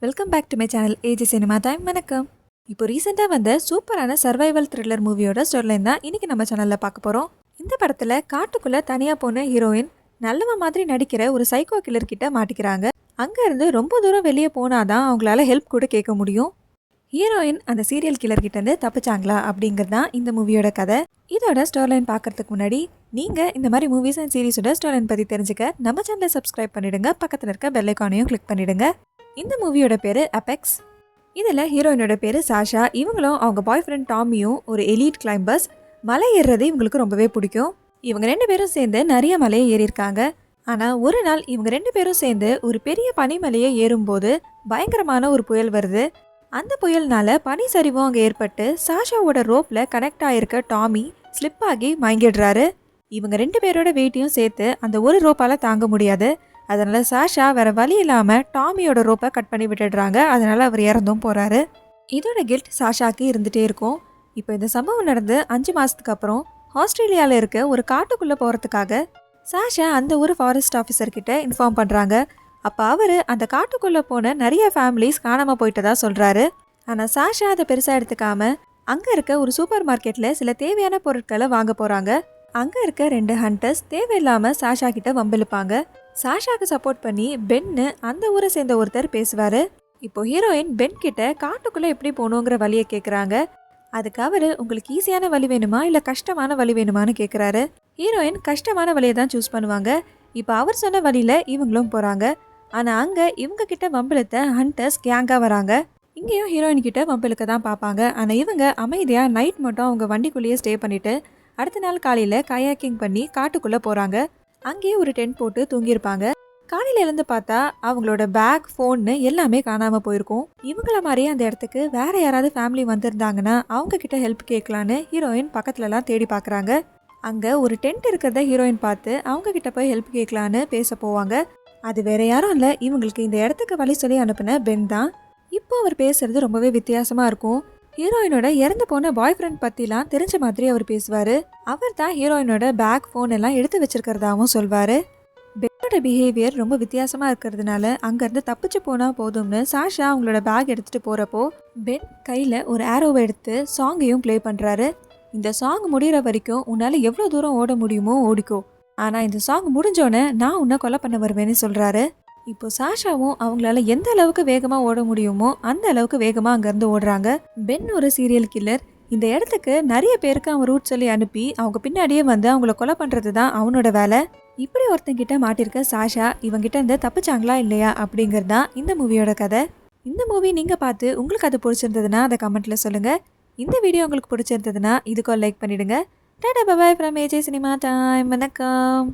Welcome back to my channel AG cinema time. வணக்கம். இப்போ ரீசெண்டாக வந்த சூப்பரான சர்வைவல் த்ரில்லர் மூவியோட ஸ்டோரிலைன் தான் இன்றைக்கி நம்ம சேனலில் பார்க்க போகிறோம். இந்த படத்தில் காட்டுக்குள்ளே தனியாக போன ஹீரோயின் நல்லவ மாதிரி நடிக்கிற ஒரு சைக்கோ கில்லர் கிட்ட மாட்டிக்கிறாங்க. அங்கேருந்து ரொம்ப தூரம் வெளியே போனாதான் அவங்களால ஹெல்ப் கூட கேட்க முடியும். ஹீரோயின் அந்த சீரியல் கில்லர் கிட்டேருந்து தப்பிச்சாங்களா அப்படிங்கிறது தான் இந்த மூவியோட கதை. இதோட ஸ்டோரிலைன் பார்க்கறதுக்கு முன்னாடி நீங்கள் இந்த மாதிரி மூவிஸ் அண்ட் சீரிஸோட ஸ்டோரிலைன் பற்றி தெரிஞ்சுக்க நம்ம சேனலை சப்ஸ்கிரைப் பண்ணிவிடுங்க. பக்கத்தில் இருக்க பெல் ஐகானையும் கிளிக் பண்ணிவிடுங்க. இந்த மூவியோட பேர் அபெக்ஸ். இதில் ஹீரோயினோட பேர் சாஷா. இவங்களும் அவங்க பாய் ஃப்ரெண்ட் டாமியும் ஒரு எலீட் கிளைம்பர்ஸ். மலை ஏறுறது இவங்களுக்கு ரொம்பவே பிடிக்கும். இவங்க 2 பேரும் சேர்ந்து நிறைய மலையை ஏறியிருக்காங்க. ஆனால் ஒரு நாள் இவங்க 2 பேரும் சேர்ந்து ஒரு பெரிய பனிமலையை ஏறும்போது பயங்கரமான ஒரு புயல் வருது. அந்த புயல்னால பனி சரிவும் அங்கே ஏற்பட்டு சாஷாவோட ரோப்பில் கனெக்ட் ஆகிருக்க டாமி ஸ்லிப் ஆகி மயங்கிடுறாரு. இவங்க 2 பேரோட வெயிட்டையும் சேர்த்து அந்த ஒரு ரோப்பால் தாங்க முடியாது. அதனால் சாஷா வேறு வழி இல்லாமல் டாமியோட ரோப்பை கட் பண்ணி விட்டுடுறாங்க. அதனால் அவர் இறந்தும் போகிறாரு. இதோட கில்ட் சாஷாக்கு இருந்துகிட்டே இருக்கும். இப்போ இந்த சம்பவம் நடந்து 5 மாதத்துக்கு அப்புறம் ஆஸ்திரேலியாவில் இருக்க ஒரு காட்டுக்குள்ளே போகிறதுக்காக சாஷா அந்த ஒரு ஃபாரஸ்ட் ஆஃபீஸர்கிட்ட இன்ஃபார்ம் பண்ணுறாங்க. அப்போ அவர் அந்த காட்டுக்குள்ளே போன நிறைய ஃபேமிலிஸ் காணாமல் போயிட்டதா சொல்கிறாரு. ஆனால் சாஷா அதை பெருசாக எடுத்துக்காமல் அங்கே இருக்க ஒரு சூப்பர் மார்க்கெட்டில் சில தேவையான பொருட்களை வாங்க போகிறாங்க. அங்கே இருக்க 2 ஹண்டர்ஸ் தேவையில்லாமல் சாஷா கிட்ட வம்பிழுப்பாங்க. சாஷாக்கு சப்போர்ட் பண்ணி பென்னு அந்த ஊரை சேர்ந்த ஒருத்தர் பேசுவார். இப்போ ஹீரோயின் பென் கிட்ட காட்டுக்குள்ளே எப்படி போகணுங்கிற வழியை கேட்குறாங்க. அதுக்கு அவர் உங்களுக்கு ஈஸியான வழி வேணுமா இல்லை கஷ்டமான வழி வேணுமான்னு கேட்குறாரு. ஹீரோயின் கஷ்டமான வழியை தான் சூஸ் பண்ணுவாங்க. இப்போ அவர் சொன்ன வழியில் இவங்களும் போகிறாங்க. ஆனால் அங்கே இவங்க கிட்ட வம்பிழுத்த ஹண்டர்ஸ் கேங்காக வராங்க. இங்கேயும் ஹீரோயின் கிட்ட வம்பிழுக்க தான் பார்ப்பாங்க. ஆனால் இவங்க அமைதியாக நைட் மட்டும் அவங்க வண்டிக்குள்ளேயே ஸ்டே பண்ணிவிட்டு அடுத்த நாள் காலையில் கயாக்கிங் பண்ணி காட்டுக்குள்ளே போகிறாங்க. அங்கேயே ஒரு டென்ட் போட்டு தூங்கியிருப்பாங்க. காலையில் எழுந்து பார்த்தா அவங்களோட பேக், ஃபோன்னு எல்லாமே காணாமல் போயிருக்கும். இவங்கள மாதிரியே அந்த இடத்துக்கு வேற யாராவது ஃபேமிலி வந்திருந்தாங்கன்னா அவங்க கிட்ட ஹெல்ப் கேட்கலான்னு ஹீரோயின் பக்கத்துலலாம் தேடி பார்க்குறாங்க. அங்கே ஒரு டென்ட் இருக்கிறத ஹீரோயின் பார்த்து அவங்க கிட்ட போய் ஹெல்ப் கேட்கலான்னு பேச போவாங்க. அது வேற யாரும் இல்லை, இவங்களுக்கு இந்த இடத்துக்கு வழி சொல்லி அனுப்பின பென் தான். இப்போ அவர் பேசுறது ரொம்பவே வித்தியாசமாக இருக்கும். ஹீரோயினோட இறந்து போன பாய் ஃப்ரெண்ட் பற்றிலாம் தெரிஞ்ச மாதிரி அவர் பேசுவார். அவர் தான் ஹீரோயினோட பேக், ஃபோன் எல்லாம் எடுத்து வச்சிருக்கிறதாவும் சொல்வார். பென்னோட பிஹேவியர் ரொம்ப வித்தியாசமாக இருக்கிறதுனால அங்கேருந்து தப்பிச்சு போனால் போதும்னு சாஷா அவங்களோட பேக் எடுத்துகிட்டு போகிறப்போ பென் கையில் ஒரு ஆரோவை எடுத்து சாங்கையும் ப்ளே பண்ணுறாரு. இந்த சாங் முடிகிற வரைக்கும் உன்னால் எவ்வளோ தூரம் ஓட முடியுமோ ஓடிக்கோ, ஆனால் இந்த சாங் முடிஞ்சோடனே நான் உன்னை கொலை பண்ண வருவேன்னு சொல்கிறாரு. இப்போ சாஷாவும் அவங்களால எந்த அளவுக்கு வேகமாக ஓட முடியுமோ அந்த அளவுக்கு வேகமாக அங்கேருந்து ஓடுறாங்க. பென் ஒரு சீரியல் கில்லர். இந்த இடத்துக்கு நிறைய பேருக்கு அவன் ரூட் சொல்லி அனுப்பி அவங்க பின்னாடியே வந்து அவங்கள கொலை பண்ணுறது தான் அவனோட வேலை. இப்படி ஒருத்தங்கிட்ட மாட்டிருக்க சாஷா இவங்கிட்ட இருந்து தப்பிச்சாங்களா இல்லையா அப்படிங்கிறது தான் இந்த மூவியோட கதை. இந்த மூவி நீங்கள் பார்த்து உங்களுக்கு அது பிடிச்சிருந்ததுன்னா அதை கமெண்ட்டில் சொல்லுங்கள். இந்த வீடியோ உங்களுக்கு பிடிச்சிருந்ததுன்னா இதுக்கு லைக் பண்ணிவிடுங்க. டாடா bye bye from AJ cinema time. வணக்கம்.